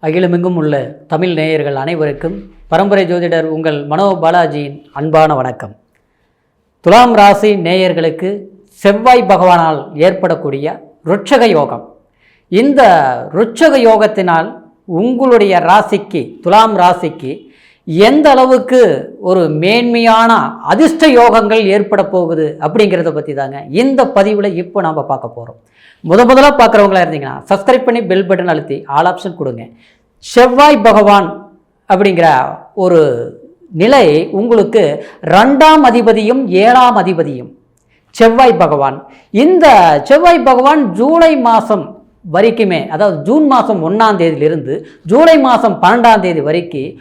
அகிலமெங்கும் உள்ள தமிழ் நேயர்கள் அனைவருக்கும் பரம்பரை ஜோதிடர் உங்கள் மனோ பாலாஜியின் அன்பான வணக்கம். துலாம் ராசி நேயர்களுக்கு செவ்வாய் பகவானால் ஏற்படக்கூடிய ருட்சக யோகம். இந்த ருட்சக யோகத்தினால் உங்களுடைய ராசிக்கு, துலாம் ராசிக்கு எந்த அளவுக்கு ஒரு மேன்மையான அதிர்ஷ்ட யோகங்கள் ஏற்பட போகுது அப்படிங்கிறத பற்றி தாங்க இந்த பதிவில் இப்போ நாம் பார்க்க போகிறோம். முதலாக பார்க்குறவங்களா இருந்தீங்கன்னா சப்ஸ்கிரைப் பண்ணி பெல் பட்டன் அழுத்தி ஆல் ஆப்ஷன் கொடுங்க. செவ்வாய் பகவான் அப்படிங்கிற ஒரு நிலை உங்களுக்கு 2ஆம் அதிபதியும் 7ஆம் அதிபதியும் செவ்வாய் பகவான். இந்த செவ்வாய் பகவான் ஜூலை மாதம் வரைக்குமே, அதாவது ஜூன் மாதம் 1ஆம் தேதியிலிருந்து ஜூலை மாதம் 12ஆம் தேதி வரைக்கும்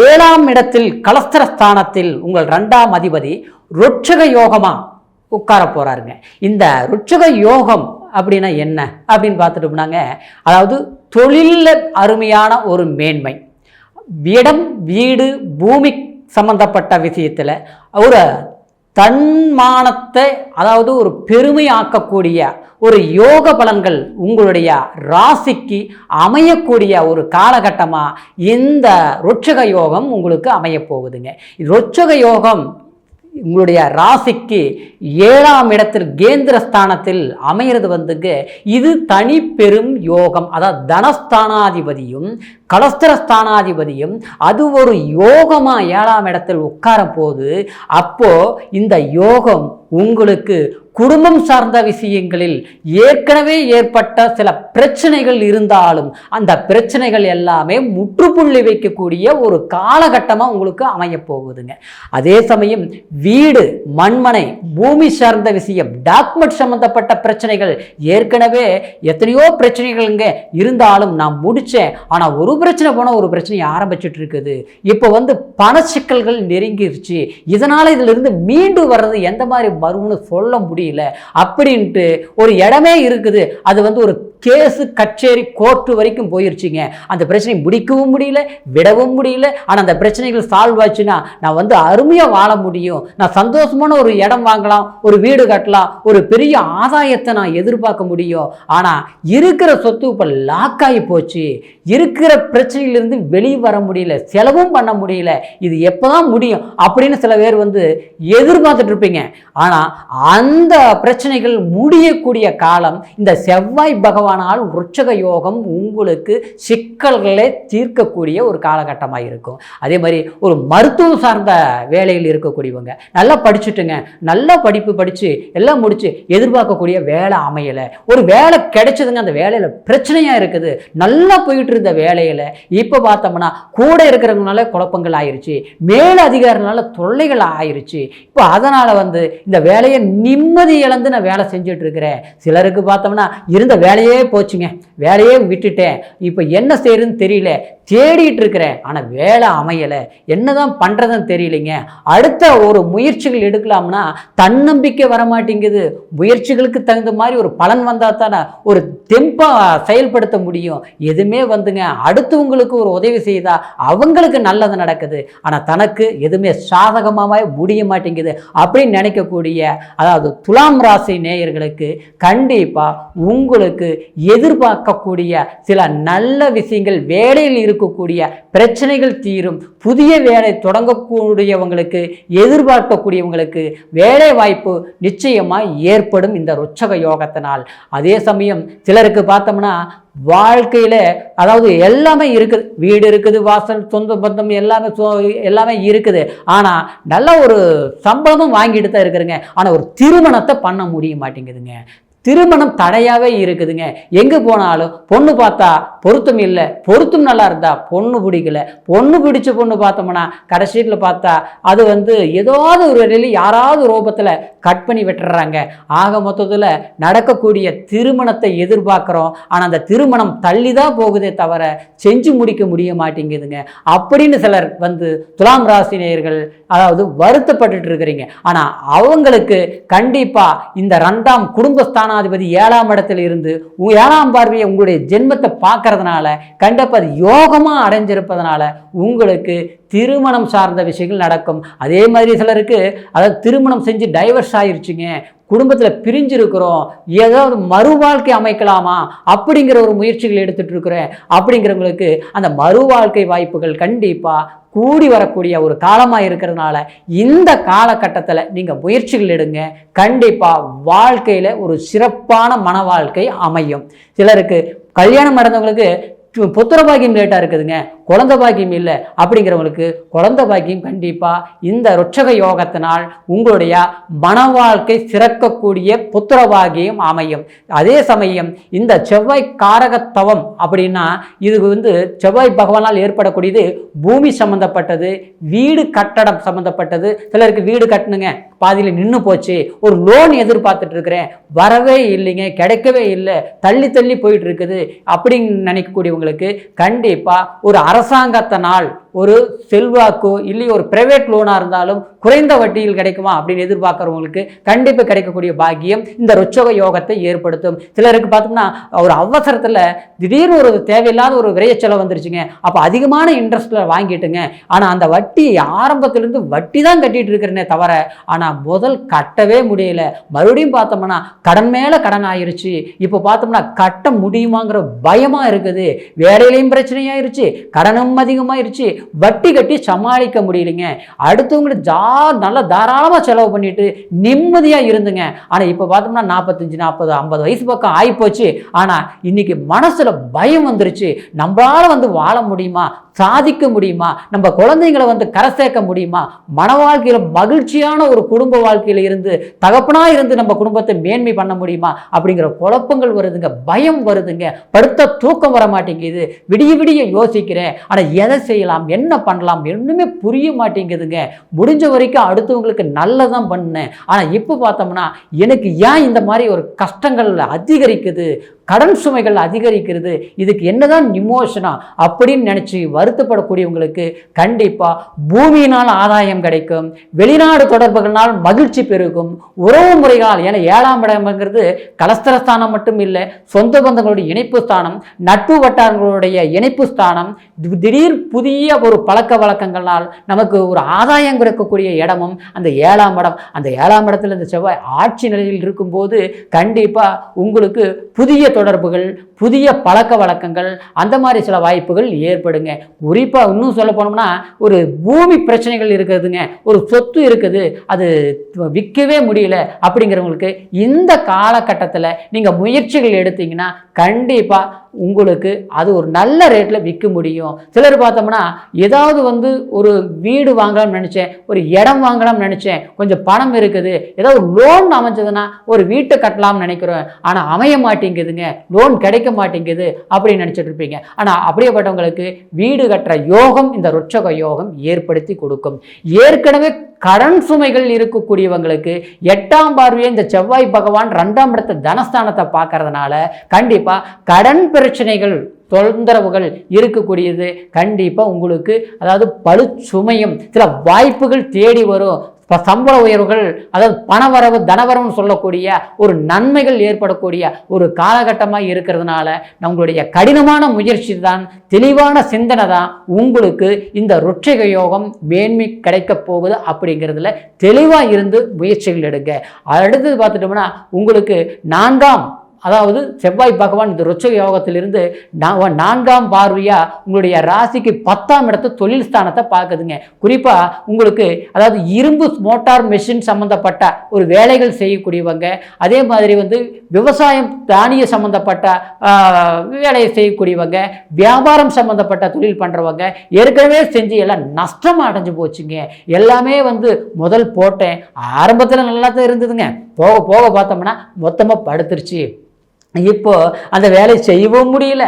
7ஆம் இடத்தில் கலஸ்திர ஸ்தானத்தில் உங்கள் 2ஆம் அதிபதி ருட்சக யோகமாக உட்கார போகிறாருங்க. இந்த ருட்சக யோகம் அப்படின்னா என்ன அப்படின்னு பார்த்துட்டோம்னாங்க, அதாவது தொழிலில் அருமையான ஒரு மேன்மை, இடம் வீடு பூமி சம்பந்தப்பட்ட விஷயத்தில் ஒரு தன்மானத்தை, அதாவது ஒரு பெருமை ஆக்கக்கூடிய ஒரு யோக பலன்கள் உங்களுடைய ராசிக்கு அமையக்கூடிய ஒரு காலகட்டமாக இந்த ருட்சக யோகம் உங்களுக்கு அமையப்போகுதுங்க. ருட்சக யோகம் உங்களுடைய ராசிக்கு 7ஆம் இடத்தில் கேந்திரஸ்தானத்தில் அமைகிறது வந்துங்க. இது தனி பெரும் யோகம். அதாவது தனஸ்தானாதிபதியும் கலஸ்திரஸ்தானாதிபதியும் அது ஒரு யோகமாக 7ஆம் இடத்தில் உட்கார போது, அப்போ இந்த யோகம் உங்களுக்கு குடும்பம் சார்ந்த விஷயங்களில் ஏற்கனவே ஏற்பட்ட சில பிரச்சனைகள் இருந்தாலும் அந்த பிரச்சனைகள் எல்லாமே முற்றுப்புள்ளி வைக்கக்கூடிய ஒரு காலகட்டமாக உங்களுக்கு அமைய போகுதுங்க. அதே சமயம் வீடு மண்மனை பூமி சார்ந்த விஷயம், டாக்குமெண்ட் சம்பந்தப்பட்ட பிரச்சனைகள், ஏற்கனவே எத்தனையோ பிரச்சனைகள்ங்க இருந்தாலும் நான் முடித்தேன், ஆனால் ஒரு பிரச்சனை போனால் ஒரு பிரச்சனை ஆரம்பிச்சுட்டு இருக்குது. இப்போ பண சிக்கல்கள் நெருங்கிருச்சு, இதனால் இதிலிருந்து மீண்டு வர்றது எந்த மாதிரி வரும்னு சொல்ல முடியல அப்படின்ட்டு ஒரு இடமே இருக்குது. அது ஒரு கேஸு கச்சேரி கோர்ட்டு வரைக்கும் போயிருச்சுங்க. அந்த பிரச்சனை முடிக்கவும் முடியல, விடவும் முடியல. ஆனால் அந்த பிரச்சனைகள் சால்வ் ஆச்சுன்னா நான் அருமையாக வாழ முடியும், நான் சந்தோஷமான ஒரு இடம் வாங்கலாம், ஒரு வீடு கட்டலாம், ஒரு பெரிய ஆதாயத்தை நான் எதிர்பார்க்க முடியும். ஆனால் இருக்கிற சொத்து இப்போ லாக் ஆகி போச்சு, இருக்கிற பிரச்சனையிலிருந்து வெளியே வர முடியல, செலவும் பண்ண முடியல, இது எப்போதான் முடியும் அப்படின்னு சில பேர் எதிர்பார்த்துட்டு இருப்பீங்க. ஆனால் அந்த பிரச்சனைகள் முடியக்கூடிய காலம் இந்த செவ்வாய் பகவானால் ருட்சக யோகம் உங்களுக்கு சிக்கல்களை தீர்க்கக்கூடிய ஒரு காலகட்டமாக இருக்கும். அதே மாதிரி ஒரு மருத்துவம் சார்ந்த வேலையில் இருக்கக்கூடியவங்க, நல்லா படிச்சுட்டுங்க, நல்லா படிப்பு படித்து எல்லாம் முடிச்சு எதிர்பார்க்கக்கூடிய வேலை அமையலை, ஒரு வேலை கிடைச்சதுங்க, அந்த வேலையில் பிரச்சனையாக இருக்குது, நல்லா போயிட்டு இருந்த வேலையில் இப்போ பார்த்தோம்னா கூட இருக்கிறவங்களால குழப்பங்கள் ஆயிடுச்சு, மேல் அதிகாரினால தொல்லைகள் ஆயிடுச்சு. இப்போ அதனால் இந்த வேலையை நிம்மதி இழந்து நான் வேலை செஞ்சுட்டு இருக்கிறேன். சிலருக்கு பார்த்தோம்னா இருந்த வேலையே போச்சுங்க, வேலையே விட்டுட்டேன், இப்போ என்ன செய்யறதுன்னு தெரியல, தேடிட்டு இருக்கிறேன், ஆனால் வேலை அமையலை, என்னதான் பண்ணுறதுன்னு தெரியலைங்க. அடுத்த ஒரு முயற்சிகள் எடுக்கலாம்னா தன்னம்பிக்கை வரமாட்டேங்குது. முயற்சிகளுக்கு தகுந்த மாதிரி ஒரு பலன் வந்தால் தானே ஒரு தெம்பாக செயல்படுத்த முடியும். எதுவுமே அடுத்தவங்களுக்கு ஒரு உதவி செய்தால் அவங்களுக்கு நல்லது நடக்குது, ஆனால் தனக்கு எதுவுமே சாதகமாக முடிய மாட்டேங்குது அப்படின்னு நினைக்கக்கூடிய, அதாவது துலாம் ராசி நேயர்களுக்கு கண்டிப்பாக உங்களுக்கு எதிர்பார்க்கக்கூடிய சில நல்ல விஷயங்கள், வேலையில் இருக்கக்கூடிய பிரச்சனைகள் தீரும், புதிய வேலை தொடங்கக்கூடியவங்களுக்கு, எதிர்பார்க்கக்கூடியவங்களுக்கு வேலை வாய்ப்பு நிச்சயமாக ஏற்படும் இந்த ருட்சக யோகத்தினால். அதே சமயம் சிலருக்கு பார்த்தோம்னா வாழ்க்கையில், அதாவது எல்லாமே இருக்குது, வீடு இருக்குது, வாசல், சொந்த பந்தம் எல்லாமே இருக்குது, ஆனால் நல்ல ஒரு சம்பளமும் வாங்கிட்டு தான் இருக்கிறுங்க, ஆனால் ஒரு திருமணத்தை பண்ண முடிய மாட்டேங்குதுங்க. திருமணம் தடையாகவே இருக்குதுங்க. எங்கே போனாலும் பொண்ணு பார்த்தா பொருத்தம் இல்லை, பொருத்தம் நல்லா இருந்தா பொண்ணு பிடிக்கல, பொண்ணு பிடிச்ச பொண்ணு பார்த்தோம்னா கடைசியில் பார்த்தா அது ஏதாவது ஒரு வழியில் யாராவது ரூபத்தில் கட் பண்ணி விட்டுறாங்க. ஆக மொத்தத்தில் நடக்கக்கூடிய திருமணத்தை எதிர்பார்க்குறோம், ஆனால் அந்த திருமணம் தள்ளி தான் போகுதே தவிர செஞ்சு முடிக்க முடிய மாட்டேங்குதுங்க அப்படின்னு சிலர் துலாம் ராசி நேயர்கள் அதாவது வருத்தப்பட்டு இருக்கிறீங்க. ஆனால் அவங்களுக்கு கண்டிப்பாக இந்த 2ஆம் குடும்பஸ்தான அதிபதி 7ஆம் இடத்துல இருந்து 7ஆம் பார்வையை உங்களுடைய ஜென்மத்தை பார்க்கறதுனால கண்டிப்பாக அது யோகமாக அடைஞ்சிருப்பதனால உங்களுக்கு திருமணம் சார்ந்த விஷயங்கள் நடக்கும். அதே மாதிரி சிலருக்கு அதாவது திருமணம் செஞ்சு டைவர்ஸ் ஆயிருச்சுங்க, குடும்பத்தில் பிரிஞ்சிருக்கிறோம், ஏதாவது மறு வாழ்க்கை அமைக்கலாமா அப்படிங்கிற ஒரு முயற்சிகள் எடுத்துட்டு இருக்கிறேன் அப்படிங்கிறவங்களுக்கு அந்த மறு வாழ்க்கை வாய்ப்புகள் கண்டிப்பாக கூடி வரக்கூடிய ஒரு காலமாக இருக்கிறதுனால இந்த காலகட்டத்தில் நீங்கள் முயற்சிகள் எடுங்க. கண்டிப்பாக வாழ்க்கையில் ஒரு சிறப்பான மன வாழ்க்கை அமையும். சிலருக்கு கல்யாணம் நடந்தவங்களுக்கு புத்திர பாக்கியம் லேட்டாக இருக்குதுங்க, குழந்தை பாக்கியம் இல்லை அப்படிங்கிறவங்களுக்கு குழந்தை பாக்கியம் கண்டிப்பாக இந்த ருட்சக யோகத்தினால் உங்களுடைய மன வாழ்க்கை சிறக்கக்கூடிய புத்திர பாக்கியம் அமையும். அதே சமயம் இந்த செவ்வாய் காரகத்தவம் அப்படின்னா இது செவ்வாய் பகவானால் ஏற்படக்கூடியது பூமி சம்பந்தப்பட்டது, வீடு கட்டடம் சம்பந்தப்பட்டது. சிலருக்கு வீடு கட்டணுங்க, பாதியில் நின்று போச்சு, ஒரு லோன் எதிர்பார்த்துட்டு இருக்கிறேன், வரவே இல்லைங்க, கிடைக்கவே இல்லை, தள்ளி தள்ளி போயிட்டு இருக்குது அப்படின்னு நினைக்கக்கூடியவங்களுக்கு கண்டிப்பாக ஒரு அரசாங்கத்தினால் ஒரு செல்வாக்கோ இல்லை ஒரு பிரைவேட் லோனாக இருந்தாலும் குறைந்த வட்டியில் கிடைக்குமா அப்படின்னு எதிர்பார்க்குறவங்களுக்கு கண்டிப்பாக கிடைக்கக்கூடிய பாக்கியம் இந்த ருட்சக யோகத்தை ஏற்படுத்தும். சிலருக்கு பார்த்தோம்னா ஒரு அவசரத்தில் திடீர்னு ஒரு தேவையில்லாத ஒரு விரைய செலவு வந்துருச்சுங்க, அப்போ அதிகமான இன்ட்ரெஸ்ட்டில் வாங்கிட்டுங்க, ஆனால் அந்த வட்டி ஆரம்பத்திலேருந்து வட்டி தான் கட்டிட்டு இருக்கிறேனே தவிர ஆனால் முதல் கட்டவே முடியல. மறுபடியும் பார்த்தோம்னா கடன் மேலே கடன் ஆயிருச்சு, இப்போ பார்த்தோம்னா கட்ட முடியுமாங்கிற பயமாக இருக்குது, வேலையிலையும் பிரச்சனையாயிருச்சு, கடனும் அதிகமாயிருச்சு, வட்டி கட்டி சமாளிக்க முடியலைங்க, அடுத்தவங்களுக்கு நல்லா தாராளமாக செலவு பண்ணிட்டு நிம்மதியாக இருந்துங்க. ஆனால் இப்போ பார்த்தோம்னா 45 40 50 வயசு பக்கம் ஆகிப்போச்சு. ஆனால் இன்னைக்கு மனசில் பயம் வந்துருச்சு, நம்மளால வாழ முடியுமா, சாதிக்க முடியுமா, நம்ம குழந்தைங்களை கரை சேர்க்க முடியுமா, மன வாழ்க்கையில் மகிழ்ச்சியான ஒரு குடும்ப வாழ்க்கையில் இருந்து தகப்பனாக இருந்து நம்ம குடும்பத்தை மேன்மை பண்ண முடியுமா அப்படிங்கிற குழப்பங்கள் வருதுங்க, பயம் வருதுங்க, படுத்த தூக்கம் வர மாட்டேங்குது, விடிய விடிய யோசிக்கிறேன், ஆனால் எதை செய்யலாம், என்ன பண்ணலாம் ஒன்றுமே புரிய மாட்டேங்குதுங்க. முடிஞ்ச வரைக்கும் அடுத்தவங்களுக்கு நல்லதான் பண்ணேன், ஆனால் இப்போ பார்த்தோம்னா எனக்கு ஏன் இந்த மாதிரி ஒரு கஷ்டங்கள் அதிகரிக்குது, கடன் சுமைகள் அதிகரிக்கிறது, இதுக்கு என்னதான் இமோஷனா அப்படின்னு நினச்சி வருத்தப்படக்கூடியவங்களுக்கு கண்டிப்பாக பூமியினால் ஆதாயம் கிடைக்கும், வெளிநாடு தொடர்புகளால் மகிழ்ச்சி பெருகும், உறவு முறைகளால், ஏன்னா 7ஆம் இடம்ங்கிறது கலஸ்தரஸ்தானம் மட்டும் இல்லை, சொந்த பந்தங்களுடைய இணைப்பு ஸ்தானம், நட்பு வட்டாரங்களுடைய இணைப்பு ஸ்தானம், திடீர் புதிய ஒரு பழக்க வழக்கங்களால் நமக்கு ஒரு ஆதாயம் கிடைக்கக்கூடிய இடமும் அந்த 7ஆம் இடம். அந்த 7ஆம் இடத்துல இந்த செவ்வாய் ஆட்சி நிலையில் இருக்கும்போது கண்டிப்பாக உங்களுக்கு புதிய தொடர்புகள், புதிய பழக்க வழக்கங்கள், அந்த மாதிரி சில வாய்ப்புகள் ஏற்படுங்க. குறிப்பாக இன்னும் சொல்ல போனோம்னா ஒரு பூமி பிரச்சனைகள் இருக்குதுங்க, ஒரு சொத்து இருக்குது, அது விற்கவே முடியல அப்படிங்கிறவங்களுக்கு இந்த காலகட்டத்தில் நீங்கள் முயற்சிகள் எடுத்தீங்கன்னா கண்டிப்பாக உங்களுக்கு அது ஒரு நல்ல ரேட்டில் விற்க முடியும். சிலர் பார்த்தோம்னா ஏதாவது ஒரு வீடு வாங்கலாம்னு நினச்சேன், ஒரு இடம் வாங்கலாம்னு நினச்சேன், கொஞ்சம் பணம் இருக்குது, ஏதாவது ஒரு லோன் அமைஞ்சதுன்னா ஒரு வீட்டை கட்டலாம்னு நினைக்கிறோம், ஆனால் அமைய மாட்டேங்குதுங்க, லோன் கிடைக்க மாட்டேங்குது அப்படின்னு நினச்சிட்டு இருப்பீங்க. ஆனால் அப்படியேப்பட்டவங்களுக்கு வீடு கட்டுற யோகம் இந்த ருட்சக யோகம் ஏற்படுத்தி கொடுக்கும். ஏற்கனவே கடன் சுமைகள் இருக்கக்கூடியவங்களுக்கு 8ஆம் பார்வையை இந்த செவ்வாய் பகவான் 2ஆம் இடத்தை தனஸ்தானத்தை பார்க்கறதுனால கண்டிப்பாக கடன் பிரச்சனைகள் தொந்தரவுகள் இருக்கக்கூடியது கண்டிப்பாக உங்களுக்கு அதாவது பழு சுமையும் சில வாய்ப்புகள் தேடி வரும், சம்பள உயர்வுகள், அதாவது பணவரவு தனவரவுன்னு சொல்லக்கூடிய ஒரு நன்மைகள் ஏற்படக்கூடிய ஒரு காலகட்டமாக இருக்கிறதுனால நம்மளுடைய கடினமான முயற்சி தான், தெளிவான சிந்தனை தான் உங்களுக்கு இந்த ருட்சக யோகம் மேன்மை கிடைக்க போகுது அப்படிங்கிறதுல தெளிவாக இருந்து முயற்சிகள் எடுங்க. அடுத்தது பார்த்துட்டோம்னா உங்களுக்கு 4ஆம் அதாவது செவ்வாய் பகவான் இந்த ருட்சக யோகத்திலிருந்து 4ஆம் பார்வையாக உங்களுடைய ராசிக்கு 10ஆம் இடத்தை தொழில் ஸ்தானத்தை பார்க்குதுங்க. குறிப்பாக உங்களுக்கு அதாவது இரும்பு மோட்டார் மெஷின் சம்மந்தப்பட்ட ஒரு வேலைகள் செய்யக்கூடியவங்க, அதே மாதிரி விவசாயம் தானிய சம்மந்தப்பட்ட வேலையை செய்யக்கூடியவங்க, வியாபாரம் சம்மந்தப்பட்ட தொழில் பண்ணுறவங்க, ஏற்கனவே செஞ்சு எல்லாம் நஷ்டம் அடைஞ்சு போச்சுங்க. எல்லாமே முதல் போட்டேன், ஆரம்பத்தில் நல்லா தான் இருந்ததுங்க, போக போக பார்த்தோம்னா மொத்தமாக படுத்துருச்சு, இப்போ அந்த வேலையை செய்யவும் முடியல,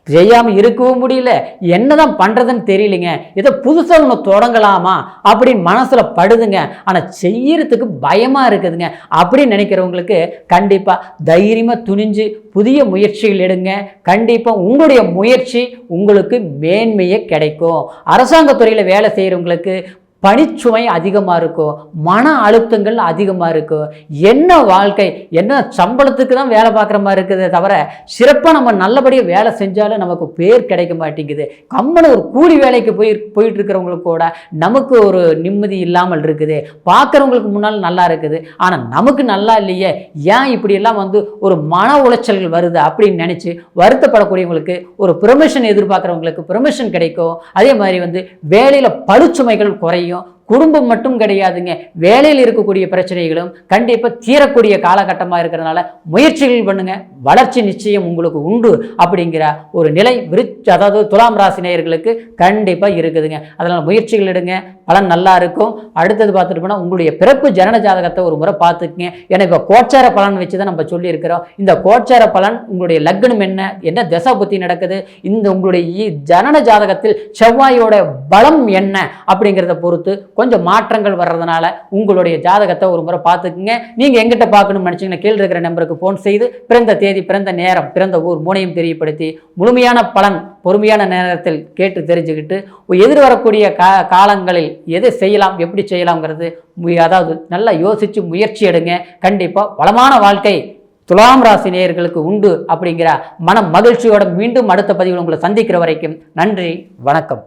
செய்யாமல் இருக்கவும் முடியல, என்னதான் பண்ணுறதுன்னு தெரியலைங்க, ஏதோ புதுசாக ஒன்று தொடங்கலாமா அப்படின்னு மனசில் படுதுங்க, ஆனால் செய்யறதுக்கு பயமாக இருக்குதுங்க அப்படின்னு நினைக்கிறவங்களுக்கு கண்டிப்பாக தைரியமாக துணிஞ்சு புதிய முயற்சிகள் எடுங்க. கண்டிப்பாக உங்களுடைய முயற்சி உங்களுக்கு மேன்மையே கிடைக்கும். அரசாங்கத்துறையில் வேலை செய்கிறவங்களுக்கு பணிச்சுமை அதிகமாக இருக்கும், மன அழுத்தங்கள் அதிகமாக இருக்கும். என்ன வாழ்க்கை, என்ன சம்பளத்துக்கு தான் வேலை பார்க்குற மாதிரி இருக்குதே தவிர சிறப்பாக நம்ம நல்லபடியாக வேலை செஞ்சாலும் நமக்கு பேர் கிடைக்க மாட்டேங்குது. கம்மனு ஒரு கூலி வேலைக்கு போயிட்டு இருக்கிறவங்களுக்கு கூட நமக்கு ஒரு நிம்மதி இல்லாமல் இருக்குது. பார்க்குறவங்களுக்கு முன்னால் நல்லா இருக்குது, ஆனால் நமக்கு நல்லா இல்லையே, ஏன் இப்படியெல்லாம் ஒரு மன உளைச்சல்கள் வருது அப்படின்னு நினச்சி வருத்தப்படக்கூடியவங்களுக்கு ஒரு ப்ரொமோஷன் எதிர்பார்க்குறவங்களுக்கு ப்ரொமோஷன் கிடைக்கும். அதே மாதிரி வேலையில் பழுச்சுமைகள் குறையும். குடும்பம் மட்டும் கிடையாதுங்க, வேலையில் இருக்கக்கூடிய பிரச்சனைகளும் கண்டிப்பாக தீரக்கூடிய காலகட்டமாக இருக்கிறதுனால முயற்சிகள் பண்ணுங்க, வளர்ச்சி நிச்சயம் உங்களுக்கு உண்டு அப்படிங்கிற ஒரு நிலை அதாவது துலாம் ராசி நேயர்களுக்கு கண்டிப்பாக இருக்குதுங்க. அதனால் முயற்சிகள் எடுங்க, பலன் நல்லா இருக்கும். அடுத்தது பார்த்துட்டு போனால் உங்களுடைய பிறப்பு ஜனன ஜாதகத்தை ஒரு முறை பார்த்துக்குங்க. ஏன்னா இப்போ கோச்சார பலன் வச்சு தான் நம்ம சொல்லியிருக்கிறோம். இந்த கோச்சார பலன் உங்களுடைய லக்னம் என்ன தசா புத்தி நடக்குது, இந்த உங்களுடைய ஜனன ஜாதகத்தில் செவ்வாயோட பலம் என்ன அப்படிங்கிறத பொறுத்து கொஞ்சம் மாற்றங்கள் வர்றதுனால உங்களுடைய ஜாதகத்தை ஒரு முறை பார்த்துக்குங்க. நீங்கள் எங்கிட்ட பார்க்கணும்னு நினச்சிங்கன்னா கீழே இருக்கிற நம்பருக்கு ஃபோன் செய்து பிறந்த தேதி, பிறந்த நேரம், பிறந்த ஊர் மூணையும் தெரியப்படுத்தி முழுமையான பலன் பொறுமையான நேரத்தில் கேட்டு தெரிஞ்சுக்கிட்டு எதிர்வரக்கூடிய காலங்களில் எதை செய்யலாம், எப்படி செய்யலாம்ங்கிறது அதாவது நல்லா யோசித்து முயற்சி எடுங்க. கண்டிப்பாக வளமான வாழ்க்கை துலாம் ராசி நேயர்களுக்கு உண்டு அப்படிங்கிற மன மகிழ்ச்சியோட மீண்டும் அடுத்த பதிவில் உங்களை சந்திக்கிற வரைக்கும் நன்றி, வணக்கம்.